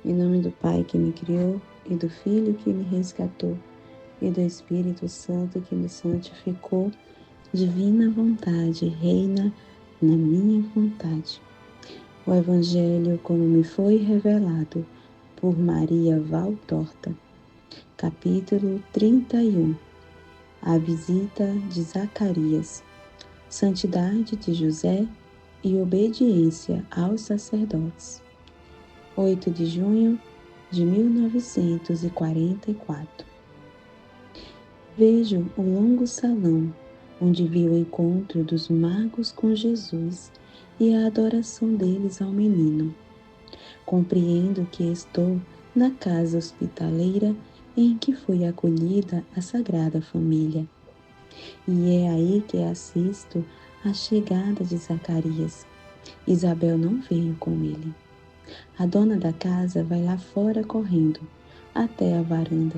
Em nome do Pai que me criou, e do Filho que me resgatou, e do Espírito Santo que me santificou, divina vontade reina na minha vontade. O Evangelho como me foi revelado por Maria Valtorta. Capítulo 31. A visita de Zacarias. Santidade de José e obediência aos sacerdotes. 8 de junho de 1944. Vejo o longo salão, onde vi o encontro dos magos com Jesus e a adoração deles ao menino. Compreendo que estou na casa hospitaleira em que foi acolhida a Sagrada Família. E é aí que assisto à chegada de Zacarias. Isabel não veio com ele. A dona da casa vai lá fora correndo, até a varanda,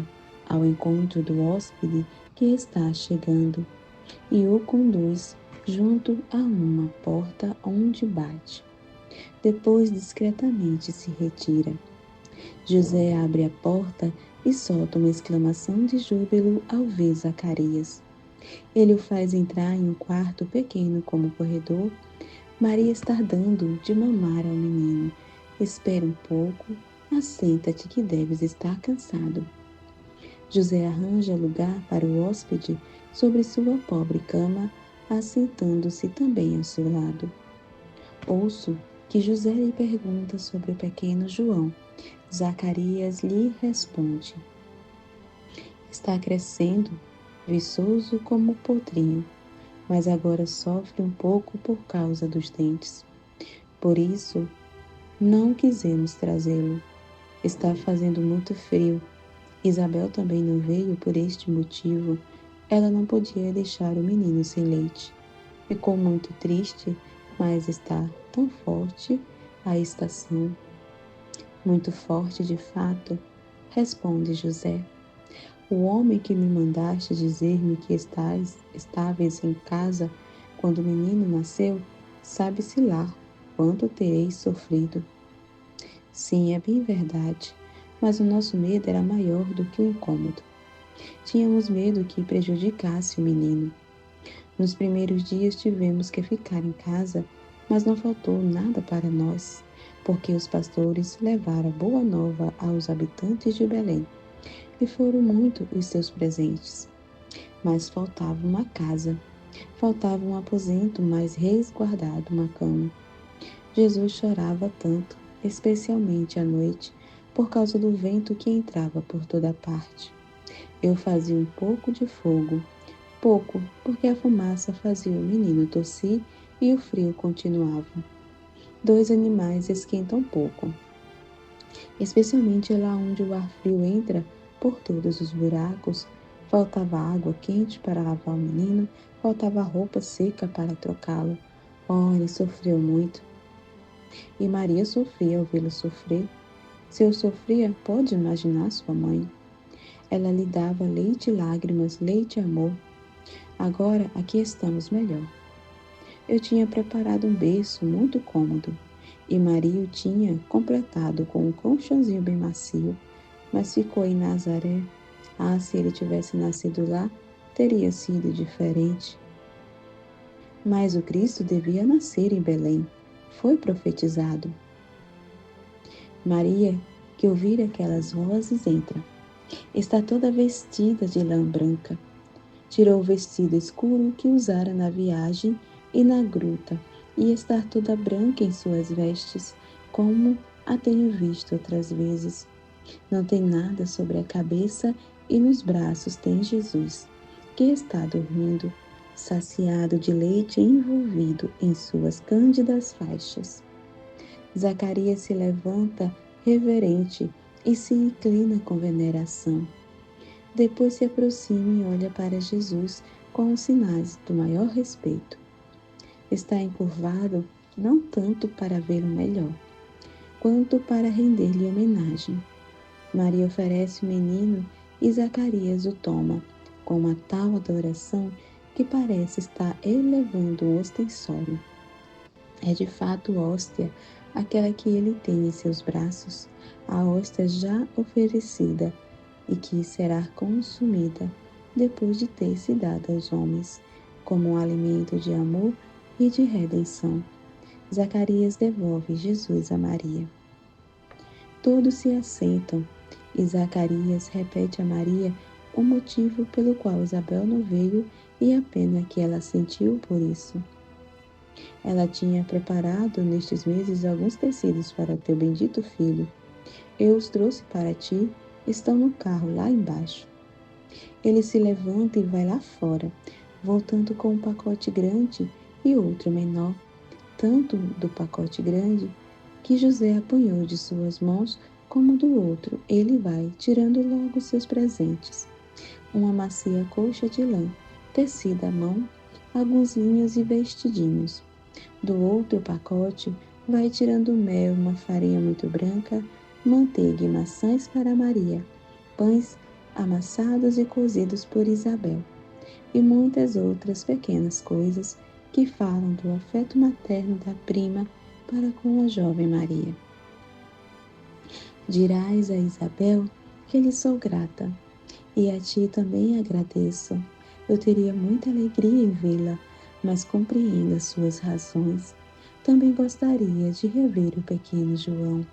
ao encontro do hóspede que está chegando, e o conduz junto a uma porta onde bate. Depois discretamente se retira. José abre a porta e solta uma exclamação de júbilo ao ver Zacarias. Ele o faz entrar em um quarto pequeno como corredor. Maria está dando de mamar ao menino. Espera um pouco, assenta-te que deves estar cansado. José arranja lugar para o hóspede sobre sua pobre cama, assentando-se também ao seu lado. Ouço que José lhe pergunta sobre o pequeno João. Zacarias lhe responde: está crescendo, viçoso como o potrinho, mas agora sofre um pouco por causa dos dentes. Por isso, não quisemos trazê-lo. Está fazendo muito frio. Isabel também não veio por este motivo. Ela não podia deixar o menino sem leite. Ficou muito triste, mas está tão forte a estação. Muito forte de fato, responde José. O homem que me mandaste dizer-me que estáveis em casa quando o menino nasceu, sabe-se lá quanto tereis sofrido. Sim, é bem verdade, mas o nosso medo era maior do que o incômodo. Tínhamos medo que prejudicasse o menino. Nos primeiros dias tivemos que ficar em casa, mas não faltou nada para nós, porque os pastores levaram boa nova aos habitantes de Belém, e foram muito os seus presentes. Mas faltava uma casa, faltava um aposento mais resguardado, uma cama. Jesus chorava tanto, especialmente à noite, por causa do vento que entrava por toda parte. Eu fazia um pouco de fogo, pouco, porque a fumaça fazia o menino tossir e o frio continuava. Dois animais esquentam pouco, especialmente lá onde o ar frio entra por todos os buracos. Faltava água quente para lavar o menino, faltava roupa seca para trocá-lo. Oh, ele sofreu muito. E Maria sofria ao vê-lo sofrer. Se eu sofria, pode imaginar sua mãe. Ela lhe dava leite e lágrimas, leite e amor. Agora aqui estamos melhor. Eu tinha preparado um berço muito cômodo, e Maria o tinha completado com um colchãozinho bem macio, mas ficou em Nazaré. Ah, se ele tivesse nascido lá, teria sido diferente. Mas o Cristo devia nascer em Belém. Foi profetizado. Maria, que ouvira aquelas vozes, entra. Está toda vestida de lã branca. Tirou o vestido escuro que usara na viagem e na gruta, e está toda branca em suas vestes, como a tenho visto outras vezes. Não tem nada sobre a cabeça e nos braços tem Jesus, que está dormindo, saciado de leite envolvido em suas cândidas faixas. Zacarias se levanta reverente e se inclina com veneração. Depois se aproxima e olha para Jesus com os sinais do maior respeito. Está encurvado não tanto para vê-lo melhor, quanto para render-lhe homenagem. Maria oferece o menino e Zacarias o toma, com uma tal adoração que parece estar elevando o ostensório. É de fato hóstia, aquela que ele tem em seus braços, a hóstia já oferecida e que será consumida depois de ter se dado aos homens, como um alimento de amor e de redenção. Zacarias devolve Jesus a Maria. Todos se assentam e Zacarias repete a Maria o motivo pelo qual Isabel não veio e a pena que ela sentiu por isso. Ela tinha preparado nestes meses alguns tecidos para teu bendito filho. Eu os trouxe para ti, estão no carro lá embaixo. Ele se levanta e vai lá fora, voltando com um pacote grande e outro menor, tanto do pacote grande que José apanhou de suas mãos, como do outro. Ele vai, tirando logo seus presentes. Uma macia colcha de lã, tecida à mão, alguns linhos e vestidinhos. Do outro pacote, vai tirando mel, uma farinha muito branca, manteiga e maçãs para Maria, pães amassados e cozidos por Isabel, e muitas outras pequenas coisas que falam do afeto materno da prima para com a jovem Maria. Dirás a Isabel que lhe sou grata, e a ti também agradeço. Eu teria muita alegria em vê-la, mas compreendo as suas razões. Também gostaria de rever o pequeno João.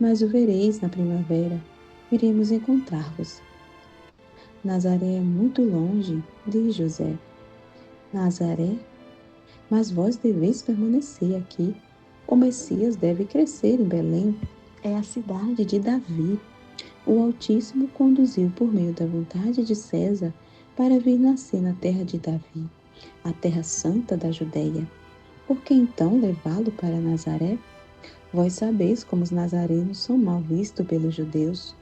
Mas o vereis na primavera, iremos encontrar-vos. Nazaré é muito longe, diz José. Nazaré? Mas vós deveis permanecer aqui. O Messias deve crescer em Belém. É a cidade de Davi. O Altíssimo conduziu por meio da vontade de César para vir nascer na terra de Davi, a terra santa da Judéia. Por que então levá-lo para Nazaré? Vós sabeis como os nazarenos são mal vistos pelos judeus.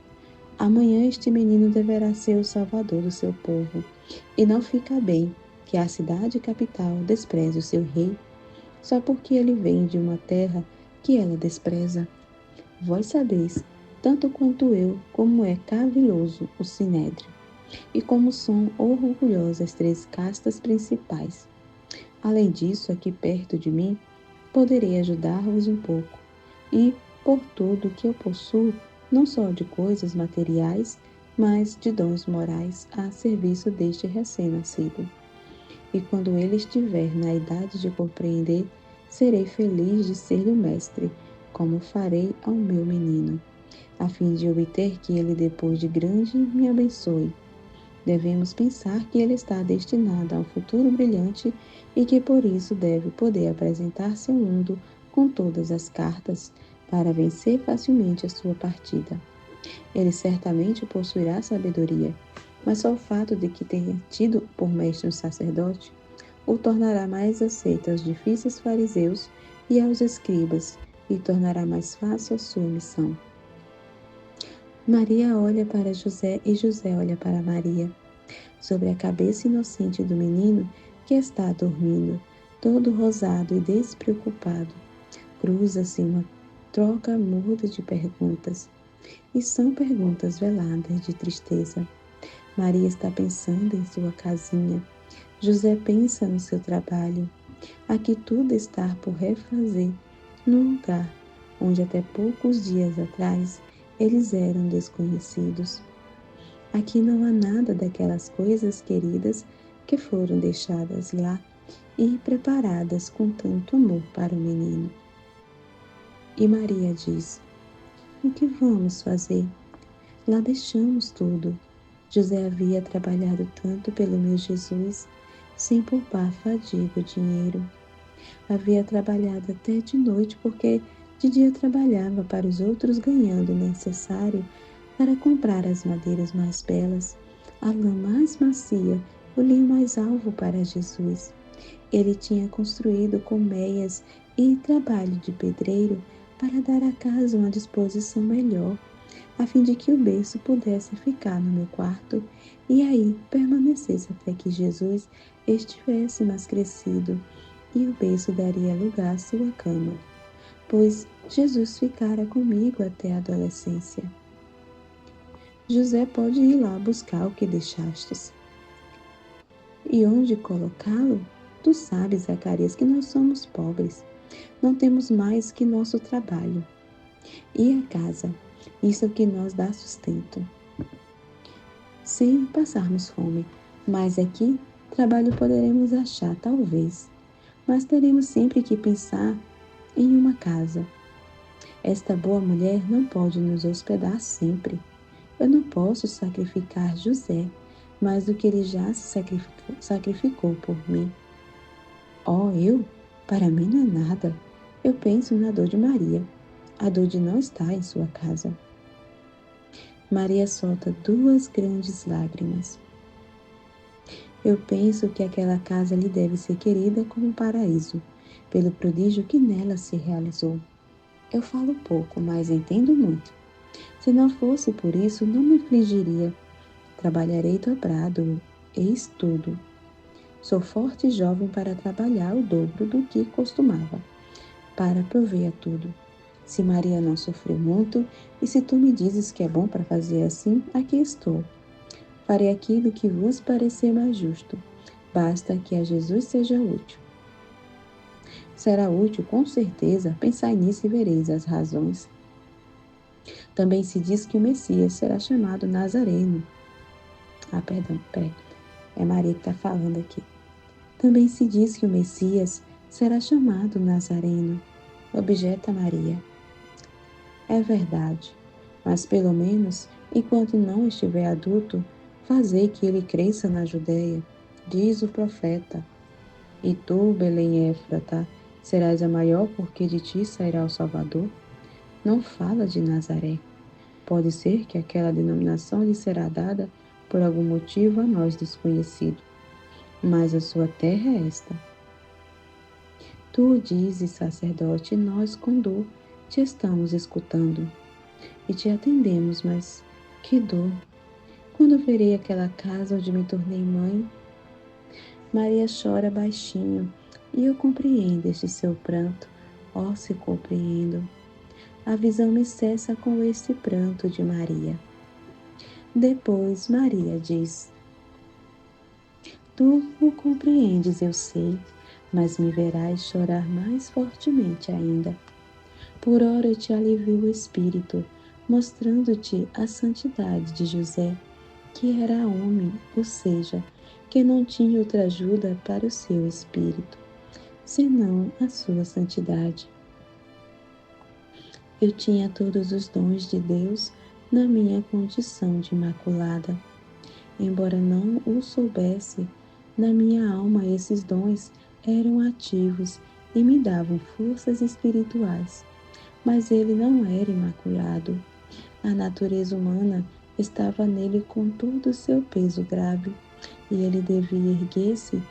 Amanhã este menino deverá ser o salvador do seu povo, e não fica bem que a cidade capital despreze o seu rei, só porque ele vem de uma terra que ela despreza. Vós sabeis, tanto quanto eu, como é caviloso o sinédrio, e como são orgulhosas as 3 castas principais. Além disso, aqui perto de mim, poderei ajudar-vos um pouco, e por tudo que eu possuo, não só de coisas materiais, mas de dons morais a serviço deste recém-nascido. E quando ele estiver na idade de compreender, serei feliz de ser-lhe o mestre, como farei ao meu menino, a fim de obter que ele, depois de grande, me abençoe. Devemos pensar que ele está destinado a um futuro brilhante e que por isso deve poder apresentar-se ao mundo com todas as cartas para vencer facilmente a sua partida. Ele certamente possuirá sabedoria, mas só o fato de que tenha tido por mestre um sacerdote o tornará mais aceito aos difíceis fariseus e aos escribas, e tornará mais fácil a sua missão. Maria olha para José e José olha para Maria. Sobre a cabeça inocente do menino que está dormindo, todo rosado e despreocupado, cruza-se uma troca muda de perguntas. E são perguntas veladas de tristeza. Maria está pensando em sua casinha. José pensa no seu trabalho. Aqui tudo está por refazer, num lugar onde até poucos dias atrás eles eram desconhecidos. Aqui não há nada daquelas coisas queridas que foram deixadas lá e preparadas com tanto amor para o menino. E Maria diz: o que vamos fazer? Lá deixamos tudo. José havia trabalhado tanto pelo meu Jesus, sem poupar fadiga ou dinheiro. Havia trabalhado até de noite, porque de dia trabalhava para os outros, ganhando o necessário para comprar as madeiras mais belas, a lã mais macia, o linho mais alvo para Jesus. Ele tinha construído colmeias e trabalho de pedreiro para dar à casa uma disposição melhor, a fim de que o berço pudesse ficar no meu quarto e aí permanecesse até que Jesus estivesse mais crescido, e o berço daria lugar à sua cama, pois Jesus ficara comigo até a adolescência. José pode ir lá buscar o que deixastes. E onde colocá-lo? Tu sabes, Zacarias, que nós somos pobres. Não temos mais que nosso trabalho e a casa. Isso é o que nos dá sustento, sem passarmos fome. Mas aqui, trabalho poderemos achar, talvez. Mas teremos sempre que pensar em uma casa. Esta boa mulher não pode nos hospedar sempre. Eu não posso sacrificar José mais do que ele já se sacrificou por mim. Oh, eu? Para mim não é nada. Eu penso na dor de Maria, a dor de não estar em sua casa. Maria solta 2 grandes lágrimas. Eu penso que aquela casa lhe deve ser querida como um paraíso, pelo prodígio que nela se realizou. Eu falo pouco, mas entendo muito. Se não fosse por isso, não me afligiria. Trabalharei dobrado e estudo. Sou forte e jovem para trabalhar o dobro do que costumava, para prover a tudo. Se Maria não sofreu muito, e se tu me dizes que é bom para fazer assim, aqui estou. Farei aquilo que vos parecer mais justo. Basta que a Jesus seja útil. Será útil, com certeza, pensai nisso e vereis as razões. Também se diz que o Messias será chamado Nazareno. Peraí. É Maria que está falando aqui. Também se diz que o Messias será chamado Nazareno. Objeta Maria. É verdade, mas pelo menos, enquanto não estiver adulto, fazei que ele cresça na Judéia, diz o profeta. E tu, Belém Éfrata, serás a maior, porque de ti sairá o Salvador? Não fala de Nazaré. Pode ser que aquela denominação lhe será dada por algum motivo a nós desconhecido, mas a sua terra é esta. Tu dizes, sacerdote, e nós, com dor, te estamos escutando e te atendemos, mas que dor! Quando verei aquela casa onde me tornei mãe? Maria chora baixinho, e eu compreendo este seu pranto. Oh, se compreendo! A visão me cessa com este pranto de Maria. Depois Maria diz: Tu o compreendes, eu sei, mas me verás chorar mais fortemente ainda. Por ora eu te alivio o espírito, mostrando-te a santidade de José, que era homem, ou seja, que não tinha outra ajuda para o seu espírito, senão a sua santidade. Eu tinha todos os dons de Deus na minha condição de imaculada. Embora não o soubesse, na minha alma esses dons eram ativos e me davam forças espirituais. Mas ele não era imaculado. A natureza humana estava nele com todo o seu peso grave, e ele devia erguer-se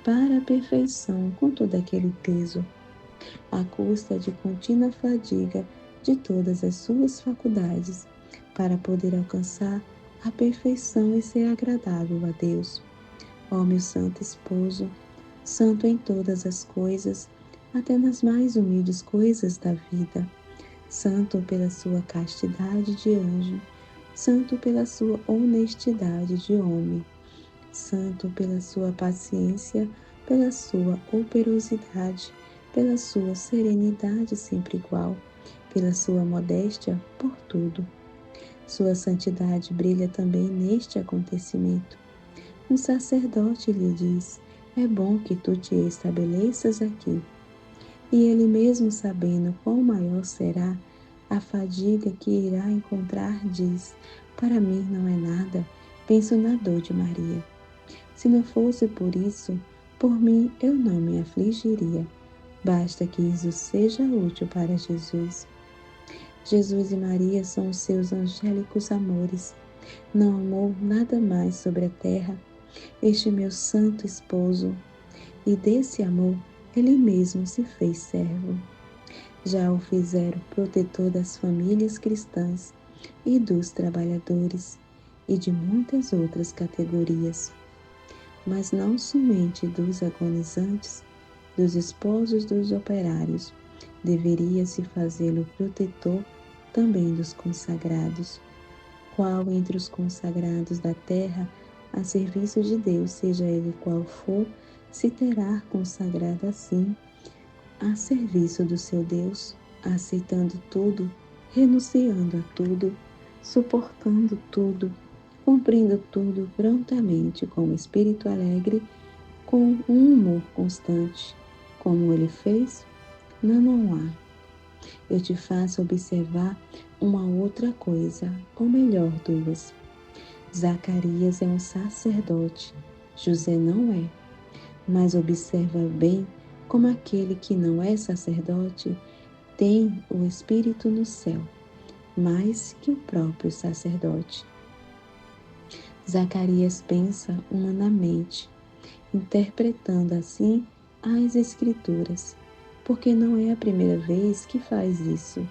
para a perfeição com todo aquele peso, à custa de contínua fadiga de todas as suas faculdades, para poder alcançar a perfeição e ser agradável a Deus. Ó meu santo esposo, santo em todas as coisas, até nas mais humildes coisas da vida, santo pela sua castidade de anjo, santo pela sua honestidade de homem, santo pela sua paciência, pela sua operosidade, pela sua serenidade sempre igual, pela sua modéstia por tudo. Sua santidade brilha também neste acontecimento. Um sacerdote lhe diz: é bom que tu te estabeleças aqui. E ele mesmo, sabendo quão maior será a fadiga que irá encontrar, diz: para mim não é nada, penso na dor de Maria. Se não fosse por isso, por mim eu não me afligiria. Basta que isso seja útil para Jesus. Jesus e Maria são os seus angélicos amores. Não amou nada mais sobre a terra este meu santo esposo, e desse amor ele mesmo se fez servo. Já o fizeram protetor das famílias cristãs e dos trabalhadores e de muitas outras categorias, mas não somente dos agonizantes, dos esposos dos operários, deveria-se fazê-lo protetor também dos consagrados. Qual entre os consagrados da terra, a serviço de Deus, seja ele qual for, se terá consagrado assim, a serviço do seu Deus, aceitando tudo, renunciando a tudo, suportando tudo, cumprindo tudo prontamente com um espírito alegre, com um humor constante, como ele fez? Não há. Eu te faço observar uma outra coisa, ou melhor, duas. Zacarias é um sacerdote, José não é. Mas observa bem como aquele que não é sacerdote tem o Espírito no céu, mais que o próprio sacerdote. Zacarias pensa humanamente, interpretando assim as Escrituras, porque não é a primeira vez que faz isso,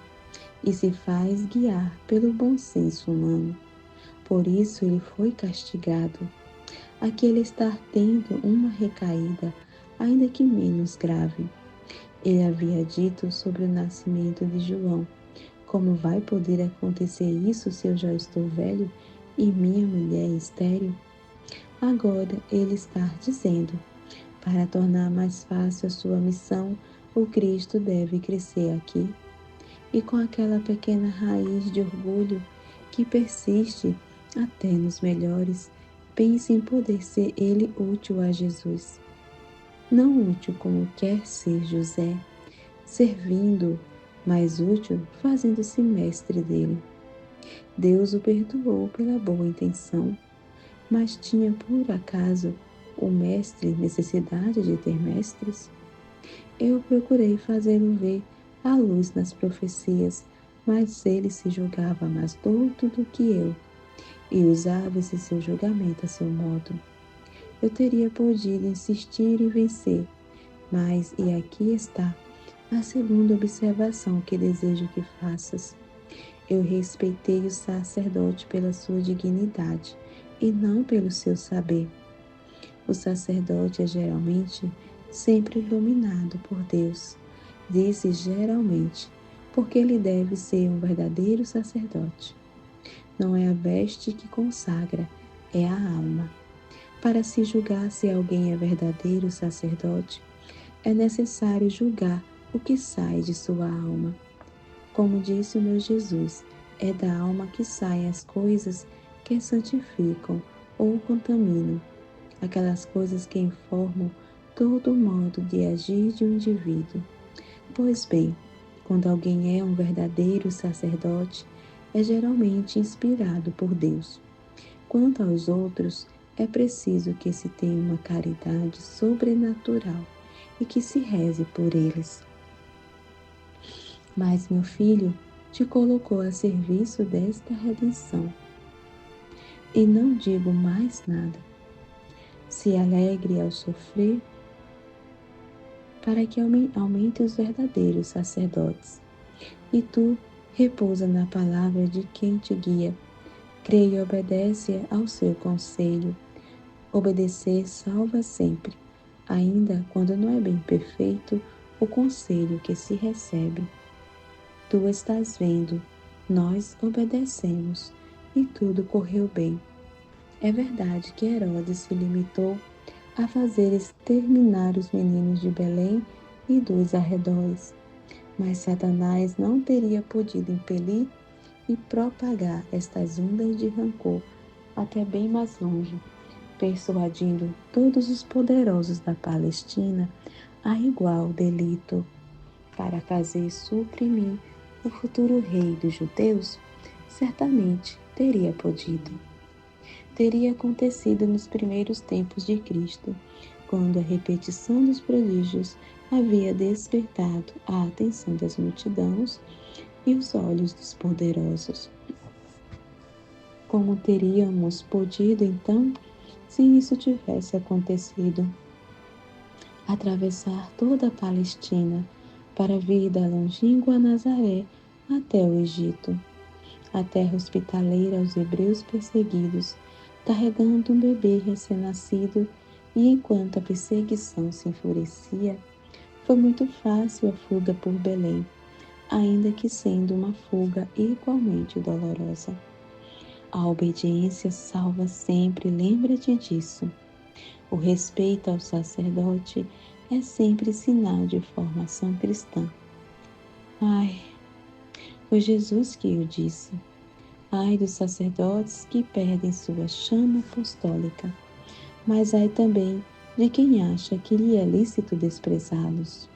e se faz guiar pelo bom senso humano. Por isso ele foi castigado. Aqui ele está tendo uma recaída, ainda que menos grave. Ele havia dito sobre o nascimento de João: como vai poder acontecer isso se eu já estou velho e minha mulher é estéril? Agora ele está dizendo: para tornar mais fácil a sua missão, o Cristo deve crescer aqui. E com aquela pequena raiz de orgulho que persiste até nos melhores, pense em poder ser ele útil a Jesus. Não útil como quer ser José, servindo, mas útil fazendo-se mestre dele. Deus o perdoou pela boa intenção, mas tinha por acaso o mestre necessidade de ter mestres? Eu procurei fazê-lo ver a luz nas profecias, mas ele se julgava mais douto do que eu e usava esse seu julgamento a seu modo. Eu teria podido insistir e vencer, mas e aqui está a segunda observação que desejo que faças. Eu respeitei o sacerdote pela sua dignidade e não pelo seu saber. O sacerdote é geralmente sempre iluminado por Deus. Disse geralmente, porque ele deve ser um verdadeiro sacerdote. Não é a veste que consagra, é a alma. Para se julgar se alguém é verdadeiro sacerdote, é necessário julgar o que sai de sua alma. Como disse o meu Jesus, é da alma que saem as coisas que santificam ou contaminam, aquelas coisas que informam todo o modo de agir de um indivíduo. Pois bem, quando alguém é um verdadeiro sacerdote, é geralmente inspirado por Deus. Quanto aos outros, é preciso que se tenha uma caridade sobrenatural e que se reze por eles. Mas meu filho te colocou a serviço desta redenção. E não digo mais nada. Se alegre ao sofrer, para que aumente os verdadeiros sacerdotes. E tu repousa na palavra de quem te guia. Crê e obedece ao seu conselho. Obedecer salva sempre, ainda quando não é bem perfeito o conselho que se recebe. Tu estás vendo, nós obedecemos, e tudo correu bem. É verdade que Herodes se limitou a fazer exterminar os meninos de Belém e dos arredores, mas Satanás não teria podido impelir e propagar estas ondas de rancor até bem mais longe, persuadindo todos os poderosos da Palestina a igual delito. Para fazer suprimir o futuro rei dos judeus, certamente teria podido. Teria acontecido nos primeiros tempos de Cristo, quando a repetição dos prodígios havia despertado a atenção das multidões e os olhos dos poderosos. Como teríamos podido, então, se isso tivesse acontecido? Atravessar toda a Palestina para vir da longínqua Nazaré até o Egito, a terra hospitaleira aos hebreus perseguidos, carregando um bebê recém-nascido, e enquanto a perseguição se enfurecia, foi muito fácil a fuga por Belém, ainda que sendo uma fuga igualmente dolorosa. A obediência salva sempre, lembra-te disso. O respeito ao sacerdote é sempre sinal de formação cristã. Ai, foi Jesus que o disse. Ai dos sacerdotes que perdem sua chama apostólica, mas ai também de quem acha que lhe é lícito desprezá-los,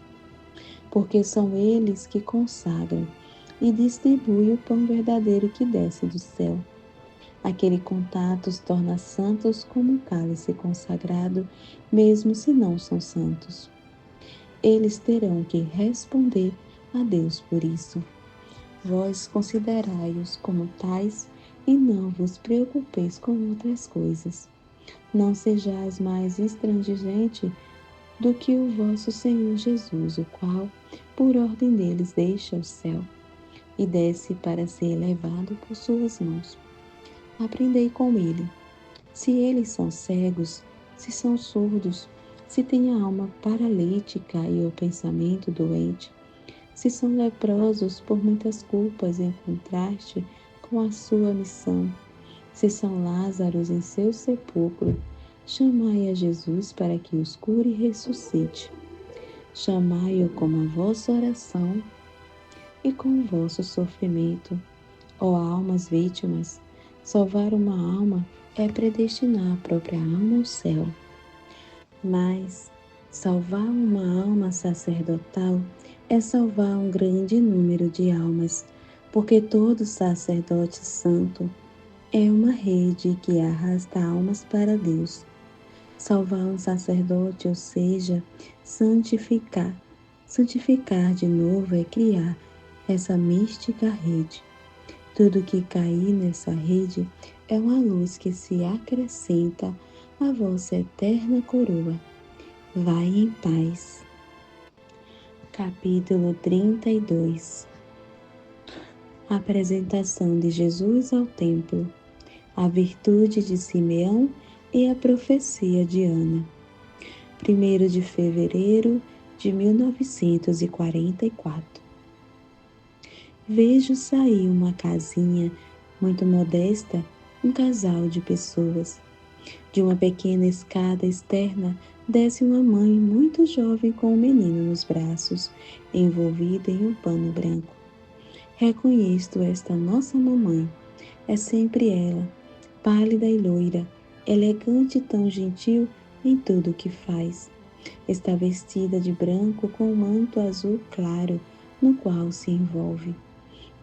porque são eles que consagram e distribuem o pão verdadeiro que desce do céu. Aquele contato os torna santos como um cálice consagrado, mesmo se não são santos. Eles terão que responder a Deus por isso. Vós considerai-os como tais e não vos preocupeis com outras coisas. Não sejais mais intransigente do que o vosso Senhor Jesus, o qual, por ordem deles, deixa o céu e desce para ser levado por suas mãos. Aprendei com ele. Se eles são cegos, se são surdos, se têm a alma paralítica e o pensamento doente, se são leprosos por muitas culpas em contraste com a sua missão, se são Lázaros em seu sepulcro, chamai a Jesus para que os cure e ressuscite. Chamai-o com a vossa oração e com o vosso sofrimento. Ó almas vítimas, salvar uma alma é predestinar a própria alma ao céu. Mas salvar uma alma sacerdotal é salvar um grande número de almas, porque todo sacerdote santo é uma rede que arrasta almas para Deus. Salvar um sacerdote, ou seja, santificar. Santificar de novo é criar essa mística rede. Tudo que cair nessa rede é uma luz que se acrescenta à vossa eterna coroa. Vai em paz. Capítulo 32. Apresentação de Jesus ao templo, a virtude de Simeão e a profecia de Ana. 1º de fevereiro de 1944. Vejo sair uma casinha muito modesta, um casal de pessoas. De uma pequena escada externa desce uma mãe muito jovem com um menino nos braços, envolvida em um pano branco. Reconheço esta nossa mamãe. É sempre ela, pálida e loira, elegante e tão gentil em tudo o que faz. Está vestida de branco com um manto azul claro, no qual se envolve.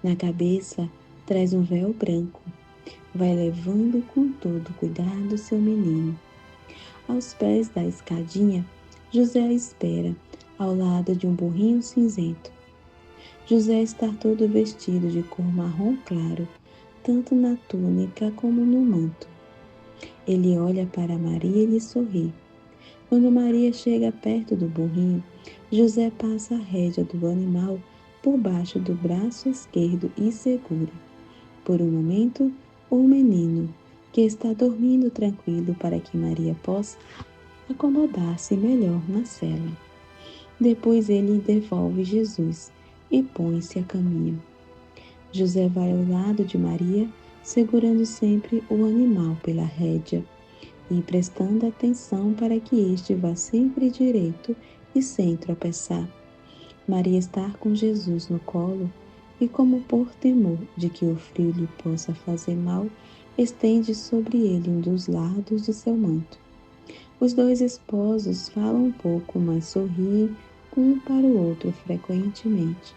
Na cabeça traz um véu branco. Vai levando com todo cuidado seu menino. Aos pés da escadinha, José espera, ao lado de um burrinho cinzento. José está todo vestido de cor marrom claro, tanto na túnica como no manto. Ele olha para Maria e lhe sorri. Quando Maria chega perto do burrinho, José passa a rédea do animal por baixo do braço esquerdo e segura, por um momento, o menino, que está dormindo tranquilo para que Maria possa acomodar-se melhor na cela. Depois ele devolve Jesus e põe-se a caminho. José vai ao lado de Maria, segurando sempre o animal pela rédea e prestando atenção para que este vá sempre direito e sem tropeçar. Maria está com Jesus no colo e, como por temor de que o frio lhe possa fazer mal, estende sobre ele um dos lados de seu manto. Os dois esposos falam um pouco, mas sorriem um para o outro frequentemente.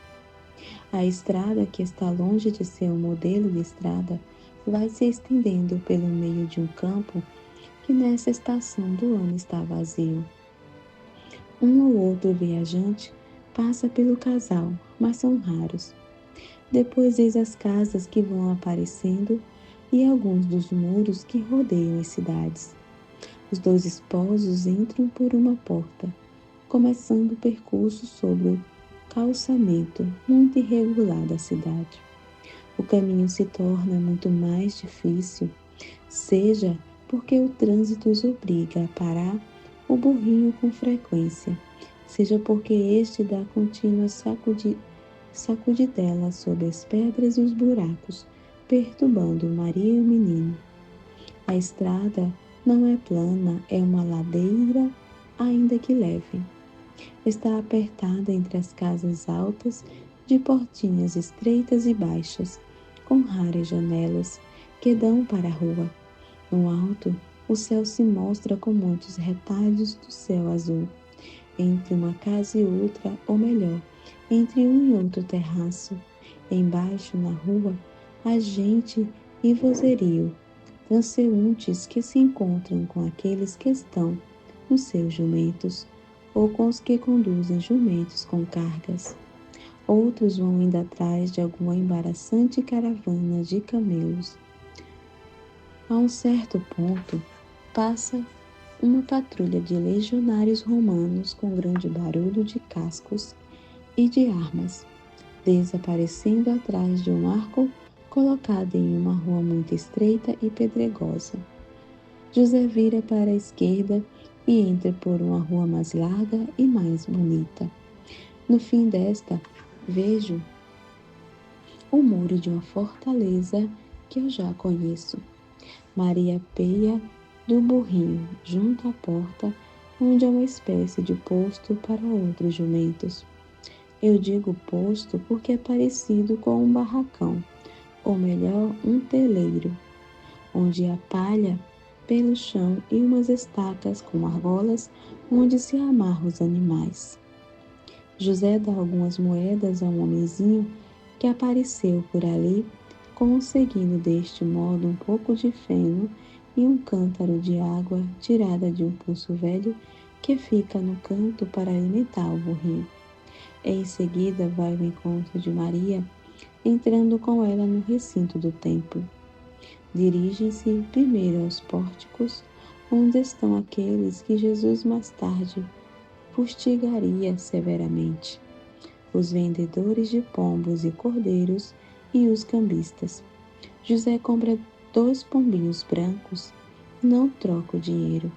A estrada, que está longe de ser um modelo de estrada, vai se estendendo pelo meio de um campo que nessa estação do ano está vazio. Um ou outro viajante passa pelo casal, mas são raros. Depois eis as casas que vão aparecendo e alguns dos muros que rodeiam as cidades. Os dois esposos entram por uma porta, começando o percurso sobre o calçamento muito irregular da cidade. O caminho se torna muito mais difícil, seja porque o trânsito os obriga a parar o burrinho com frequência, seja porque este dá contínuas sacudidelas sobre as pedras e os buracos, perturbando Maria e o menino. A estrada não é plana, é uma ladeira, ainda que leve. Está apertada entre as casas altas, de portinhas estreitas e baixas, com raras janelas que dão para a rua. No alto, o céu se mostra com muitos retalhos do céu azul. Entre uma casa e outra, ou melhor, entre um e outro terraço, embaixo, na rua, há gente e vozerio, transeuntes que se encontram com aqueles que estão nos seus jumentos, ou com os que conduzem jumentos com cargas. Outros vão indo atrás de alguma embaraçante caravana de camelos. A um certo ponto, passa uma patrulha de legionários romanos com grande barulho de cascos e de armas, desaparecendo atrás de um arco colocado em uma rua muito estreita e pedregosa. José vira para a esquerda e entra por uma rua mais larga e mais bonita. No fim desta, vejo o muro de uma fortaleza que eu já conheço. Maria peia do burrinho junto à porta, onde é uma espécie de posto para outros jumentos. Eu digo posto porque é parecido com um barracão, ou melhor, um teleiro, onde há palha pelo chão e umas estacas com argolas onde se amarram os animais. José dá algumas moedas a um homenzinho que apareceu por ali, conseguindo deste modo um pouco de feno e um cântaro de água tirada de um poço velho que fica no canto para alimentar o burrinho. Em seguida vai ao encontro de Maria, entrando com ela no recinto do templo. Dirigem-se primeiro aos pórticos, onde estão aqueles que Jesus mais tarde fustigaria severamente: os vendedores de pombos e cordeiros e os cambistas. José compra 2 pombinhos brancos, não troca o dinheiro.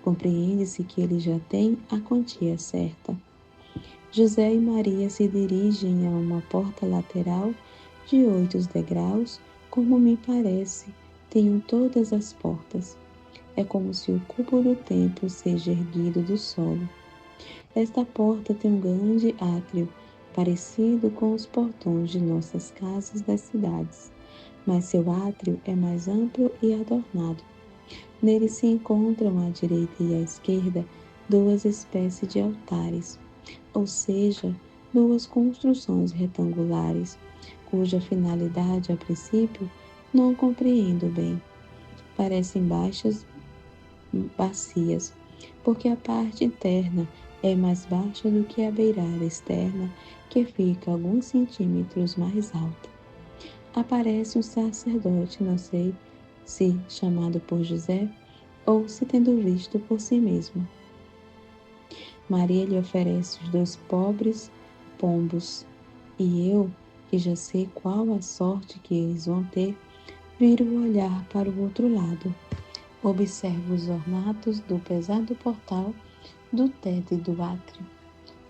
Compreende-se que ele já tem a quantia certa. José e Maria se dirigem a uma porta lateral de 8 degraus, como me parece, tenham todas as portas. É como se o cubo do templo seja erguido do solo. Esta porta tem um grande átrio, parecido com os portões de nossas casas das cidades, mas seu átrio é mais amplo e adornado. Nele se encontram à direita e à esquerda 2 espécies de altares, ou seja, 2 construções retangulares, cuja finalidade, a princípio, não compreendo bem. Parecem bacias, porque a parte interna é mais baixa do que a beirada externa, que fica alguns centímetros mais alta. Aparece um sacerdote, não sei se chamado por José ou se tendo visto por si mesmo. Maria lhe oferece os 2 pobres pombos, e eu, que já sei qual a sorte que eles vão ter, viro o olhar para o outro lado. Observo os ornatos do pesado portal, do teto e do átrio,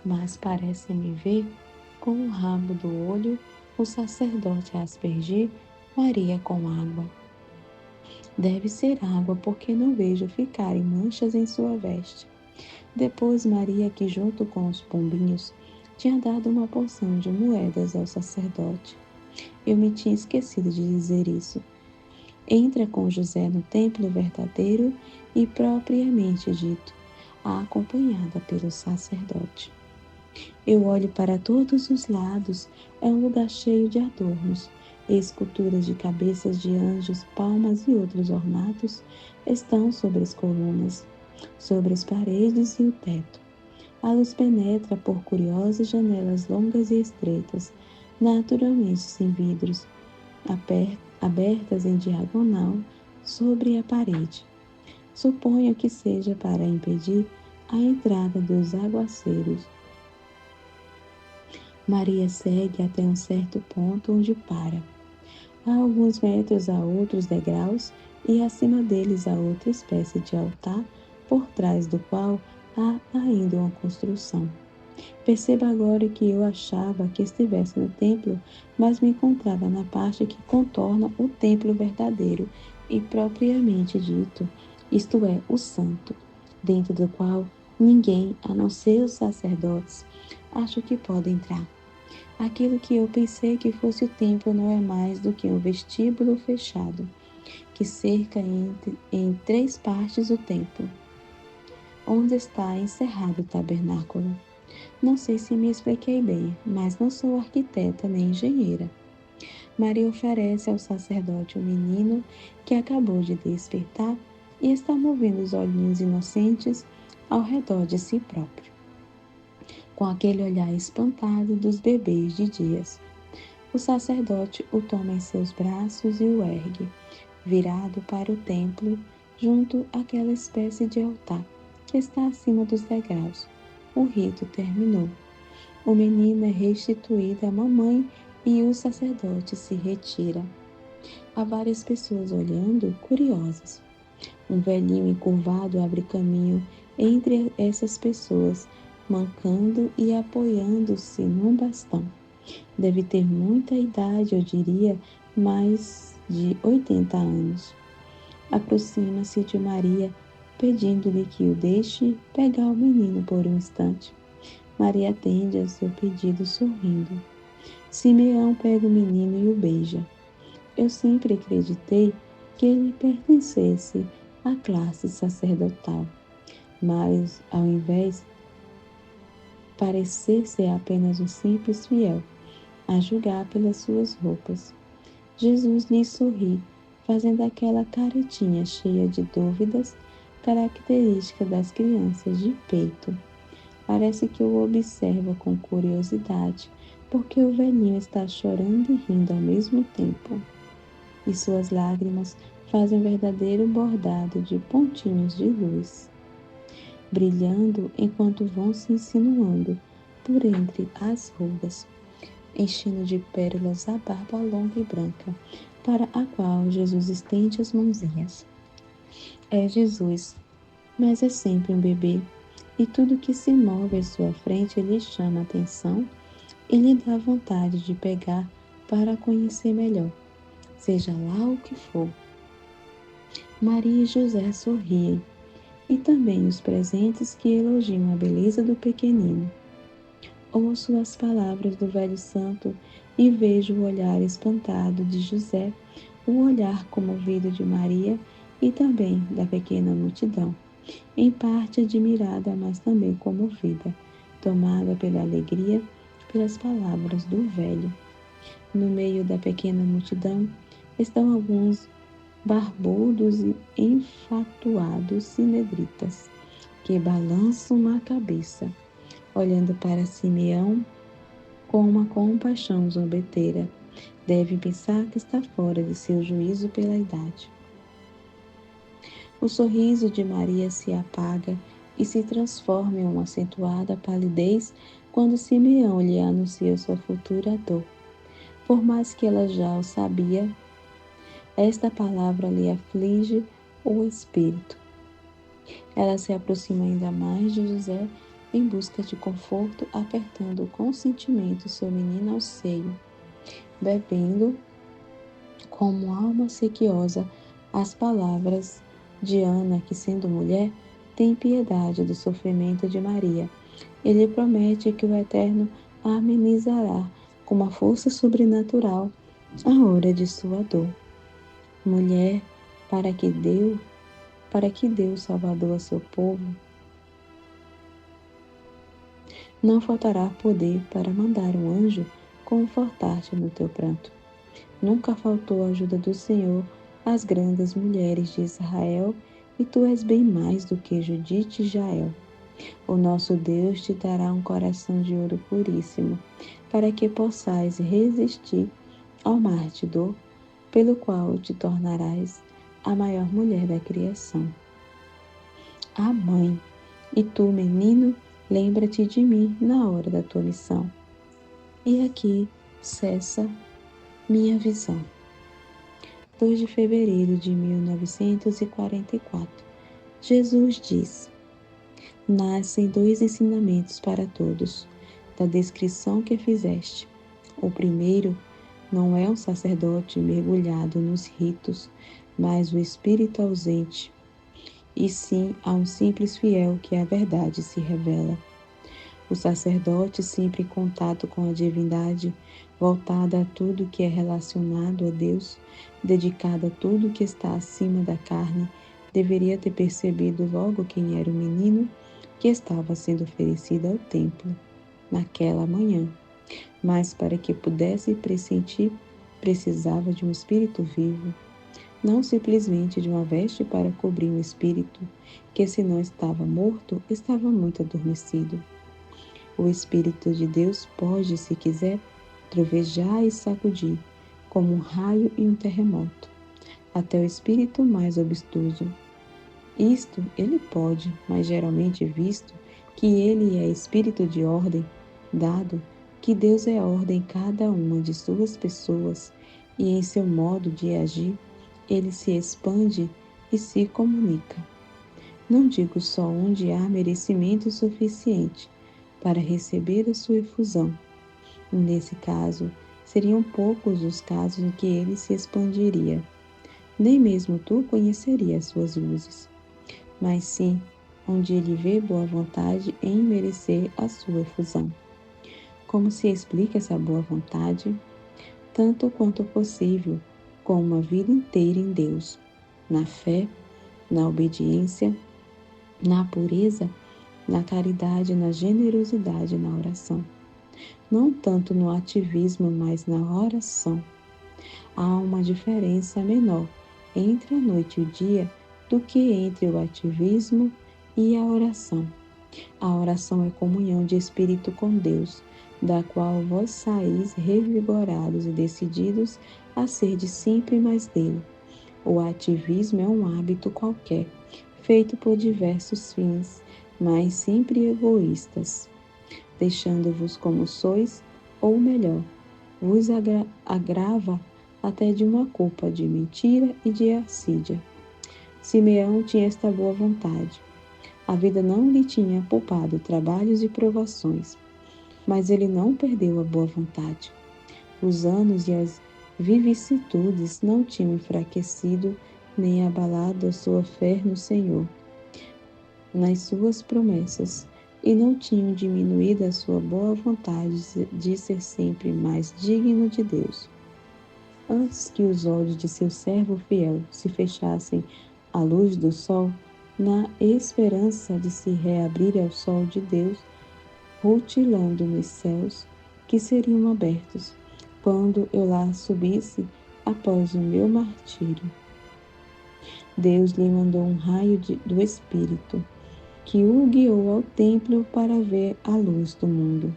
mas parece-me ver, com o rabo do olho, o sacerdote a aspergir Maria com água. Deve ser água, porque não vejo ficarem manchas em sua veste. Depois Maria, que junto com os pombinhos, tinha dado uma porção de moedas ao sacerdote. Eu me tinha esquecido de dizer isso. Entra com José no templo verdadeiro e propriamente dito, acompanhada pelo sacerdote. Eu olho para todos os lados, é um lugar cheio de adornos, esculturas de cabeças de anjos, palmas e outros ornatos estão sobre as colunas, sobre as paredes e o teto. A luz penetra por curiosas janelas longas e estreitas, naturalmente sem vidros, abertas em diagonal sobre a parede. Suponho que seja para impedir a entrada dos aguaceiros. Maria segue até um certo ponto onde para. Há alguns metros a outros degraus e acima deles há outra espécie de altar, por trás do qual há ainda uma construção. Perceba agora que eu achava que estivesse no templo, mas me encontrava na parte que contorna o templo verdadeiro e propriamente dito, isto é, o santo, dentro do qual Ninguém, a não ser os sacerdotes, acho que pode entrar. Aquilo que eu pensei que fosse o templo não é mais do que um vestíbulo fechado, que cerca em 3 partes o templo, onde está encerrado o tabernáculo. Não sei se me expliquei bem, mas não sou arquiteta nem engenheira. Maria oferece ao sacerdote o menino que acabou de despertar e está movendo os olhinhos inocentes ao redor de si próprio, com aquele olhar espantado dos bebês de dias. O sacerdote o toma em seus braços e o ergue, virado para o templo, junto àquela espécie de altar que está acima dos degraus. O rito terminou. O menino é restituído à mamãe e o sacerdote se retira. Há várias pessoas olhando, curiosas. Um velhinho encurvado abre caminho entre essas pessoas, mancando e apoiando-se num bastão. Deve ter muita idade, eu diria, mais de 80 anos. Aproxima-se de Maria, pedindo-lhe que o deixe pegar o menino por um instante. Maria atende ao seu pedido sorrindo. Simeão pega o menino e o beija. Eu sempre acreditei que ele pertencesse à classe sacerdotal, mas, ao invés, parecer ser apenas um simples fiel, a julgar pelas suas roupas. Jesus lhe sorri, fazendo aquela caretinha cheia de dúvidas, característica das crianças de peito. Parece que o observa com curiosidade, porque o velhinho está chorando e rindo ao mesmo tempo. E suas lágrimas fazem um verdadeiro bordado de pontinhos de luz, brilhando enquanto vão se insinuando por entre as rugas, enchendo de pérolas a barba longa e branca, para a qual Jesus estende as mãozinhas. É Jesus, mas é sempre um bebê, e tudo que se move à sua frente lhe chama a atenção e lhe dá vontade de pegar para conhecer melhor, seja lá o que for. Maria e José sorriem, e também os presentes que elogiam a beleza do pequenino. Ouço as palavras do velho santo e vejo o olhar espantado de José, o olhar comovido de Maria e também da pequena multidão, em parte admirada, mas também comovida, tomada pela alegria pelas palavras do velho. No meio da pequena multidão estão alguns barbudos e enfatuados sinedritas, que balançam a cabeça, olhando para Simeão com uma compaixão zombeteira. Deve pensar que está fora de seu juízo pela idade. O sorriso de Maria se apaga e se transforma em uma acentuada palidez quando Simeão lhe anuncia sua futura dor. Por mais que ela já o sabia, esta palavra lhe aflige o espírito. Ela se aproxima ainda mais de José em busca de conforto, apertando com sentimento seu menino ao seio, bebendo como alma sequiosa as palavras de Ana, que, sendo mulher, tem piedade do sofrimento de Maria. Ele promete que o Eterno a amenizará com uma força sobrenatural a hora de sua dor. Mulher, para que Deus Salvador a seu povo, não faltará poder para mandar um anjo confortar-te no teu pranto. Nunca faltou a ajuda do Senhor às grandes mulheres de Israel, e tu és bem mais do que Judite e Jael. O nosso Deus te dará um coração de ouro puríssimo, para que possais resistir ao mar de dor, pelo qual te tornarás a maior mulher da criação. A mãe, e tu, menino, lembra-te de mim na hora da tua missão. E aqui cessa minha visão. 2 de fevereiro de 1944. Jesus diz: nascem 2 ensinamentos para todos, da descrição que fizeste. O primeiro não é um sacerdote mergulhado nos ritos, mas o espírito ausente, e sim a um simples fiel que a verdade se revela. O sacerdote, sempre em contato com a divindade, voltada a tudo que é relacionado a Deus, dedicado a tudo que está acima da carne, deveria ter percebido logo quem era o menino que estava sendo oferecido ao templo naquela manhã. Mas para que pudesse pressentir, precisava de um espírito vivo, não simplesmente de uma veste para cobrir um espírito que, se não estava morto, estava muito adormecido. O Espírito de Deus pode, se quiser, trovejar e sacudir, como um raio e um terremoto, até o espírito mais obtuso. Isto ele pode, mas geralmente visto que ele é espírito de ordem, dado que Deus é ordem em cada uma de suas pessoas e em seu modo de agir, ele se expande e se comunica. Não digo só onde há merecimento suficiente para receber a sua efusão. Nesse caso, seriam poucos os casos em que ele se expandiria. Nem mesmo tu conhecerias suas luzes, mas sim onde ele vê boa vontade em merecer a sua efusão. Como se explica essa boa vontade? Tanto quanto possível, com uma vida inteira em Deus, na fé, na obediência, na pureza, na caridade, na generosidade, na oração. Não tanto no ativismo, mas na oração. Há uma diferença menor entre a noite e o dia do que entre o ativismo e a oração. A oração é comunhão de espírito com Deus, da qual vós saís revigorados e decididos a ser de sempre mais dele. O ativismo é um hábito qualquer, feito por diversos fins, mas sempre egoístas, deixando-vos como sois, ou melhor, vos agrava até de uma culpa de mentira e de assídia. Simeão tinha esta boa vontade. A vida não lhe tinha poupado trabalhos e provações, mas ele não perdeu a boa vontade. Os anos e as vicissitudes não tinham enfraquecido nem abalado a sua fé no Senhor, nas suas promessas, e não tinham diminuído a sua boa vontade de ser sempre mais digno de Deus. Antes que os olhos de seu servo fiel se fechassem à luz do sol, na esperança de se reabrir ao sol de Deus, rutilando nos céus, que seriam abertos, quando eu lá subisse após o meu martírio. Deus lhe mandou um raio do Espírito, que o guiou ao templo para ver a luz do mundo.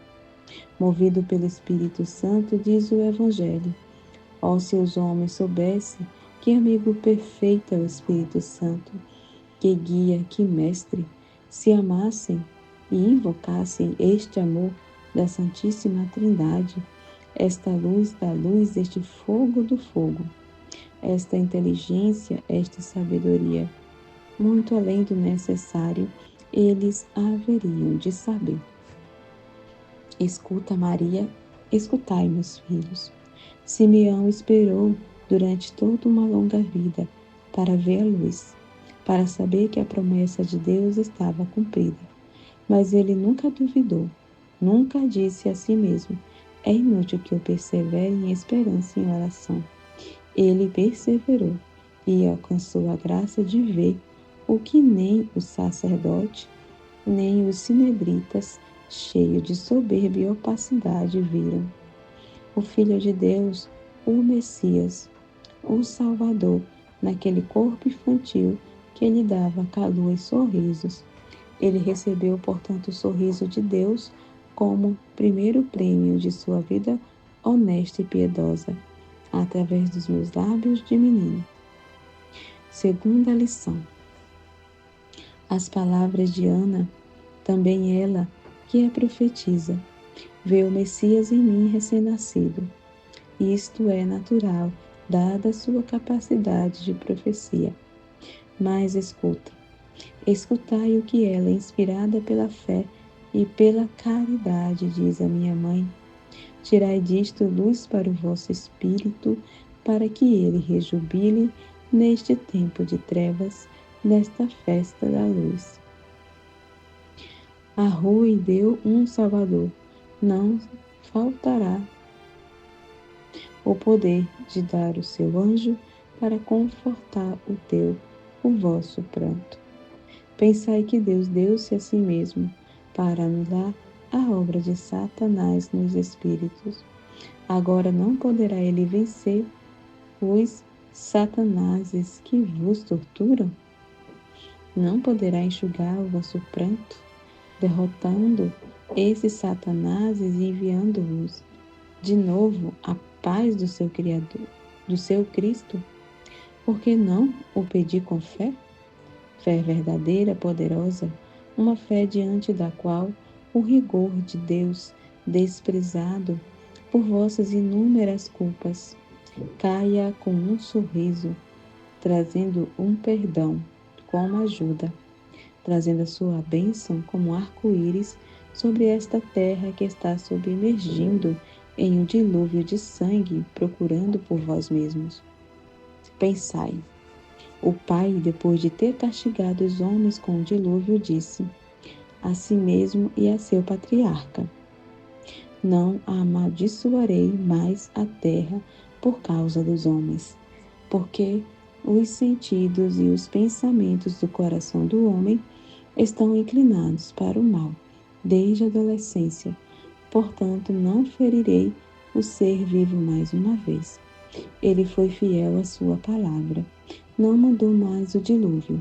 Movido pelo Espírito Santo, diz o Evangelho: ó, se os homens soubessem que amigo perfeito é o Espírito Santo, que guia, que mestre, se amassem e invocassem este amor da Santíssima Trindade, esta luz da luz, este fogo do fogo, esta inteligência, esta sabedoria, muito além do necessário, eles haveriam de saber. Escuta, Maria, escutai, meus filhos. Simeão esperou durante toda uma longa vida para ver a luz, para saber que a promessa de Deus estava cumprida. Mas ele nunca duvidou, nunca disse a si mesmo: é inútil que eu persevere em esperança e em oração. Ele perseverou e alcançou a graça de ver o que nem o sacerdote, nem os sinebritas, cheios de soberba e opacidade, viram. O Filho de Deus, o Messias, o Salvador, naquele corpo infantil que lhe dava calor e sorrisos. Ele recebeu, portanto, o sorriso de Deus como primeiro prêmio de sua vida honesta e piedosa, através dos meus lábios de menino. Segunda lição. As palavras de Ana, também ela, que é profetisa, vê o Messias em mim recém-nascido. Isto é natural, dada a sua capacidade de profecia. Mas escutai o que ela, inspirada pela fé e pela caridade, diz a minha mãe. Tirai disto luz para o vosso espírito, para que ele rejubile neste tempo de trevas, nesta festa da luz. A Rui deu um Salvador, não faltará o poder de dar o seu anjo para confortar o vosso pranto. Pensai que Deus deu-se a si mesmo para anular a obra de Satanás nos espíritos. Agora não poderá ele vencer os satanases que vos torturam? Não poderá enxugar o vosso pranto, derrotando esses satanases e enviando-vos de novo a paz do seu Criador, do seu Cristo? Por que não o pedir com fé? Fé verdadeira, poderosa, uma fé diante da qual o rigor de Deus, desprezado por vossas inúmeras culpas, caia com um sorriso, trazendo um perdão como ajuda, trazendo a sua bênção como arco-íris sobre esta terra que está submergindo em um dilúvio de sangue, procurando por vós mesmos. Pensai. O Pai, depois de ter castigado os homens com o dilúvio, disse a si mesmo e a seu patriarca: não amaldiçoarei mais a terra por causa dos homens, porque os sentidos e os pensamentos do coração do homem estão inclinados para o mal desde a adolescência. Portanto, não ferirei o ser vivo mais uma vez. Ele foi fiel à sua palavra. Não mandou mais o dilúvio.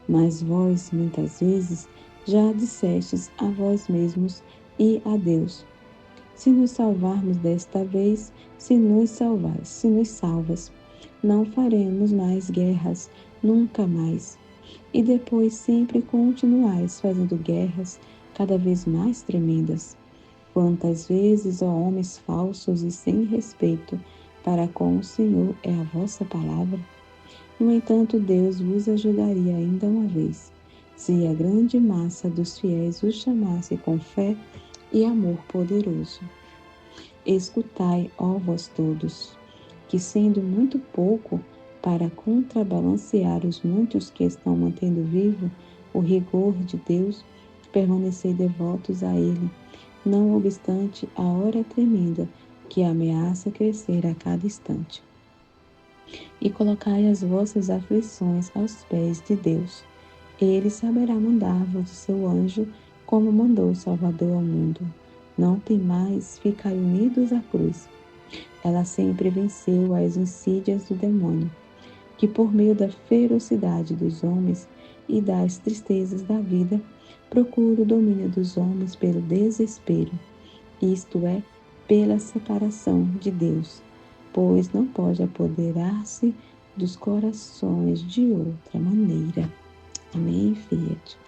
Mas vós, muitas vezes, já dissestes a vós mesmos e a Deus: se nos salvarmos desta vez, se nos salvas, não faremos mais guerras, nunca mais. E depois sempre continuais fazendo guerras cada vez mais tremendas. Quantas vezes, ó homens falsos e sem respeito para com o Senhor é a vossa palavra? No entanto, Deus vos ajudaria ainda uma vez, se a grande massa dos fiéis os chamasse com fé e amor poderoso. Escutai, ó vós todos, que sendo muito pouco para contrabalancear os muitos que estão mantendo vivo o rigor de Deus, permanecei devotos a Ele, não obstante a hora tremenda que ameaça crescer a cada instante. E colocai as vossas aflições aos pés de Deus. Ele saberá mandar-vos o seu anjo, como mandou o Salvador ao mundo. Não temais, ficai unidos à cruz. Ela sempre venceu as insídias do demônio, que por meio da ferocidade dos homens e das tristezas da vida, procura o domínio dos homens pelo desespero, isto é, pela separação de Deus, pois não pode apoderar-se dos corações de outra maneira. Amém, Fiat.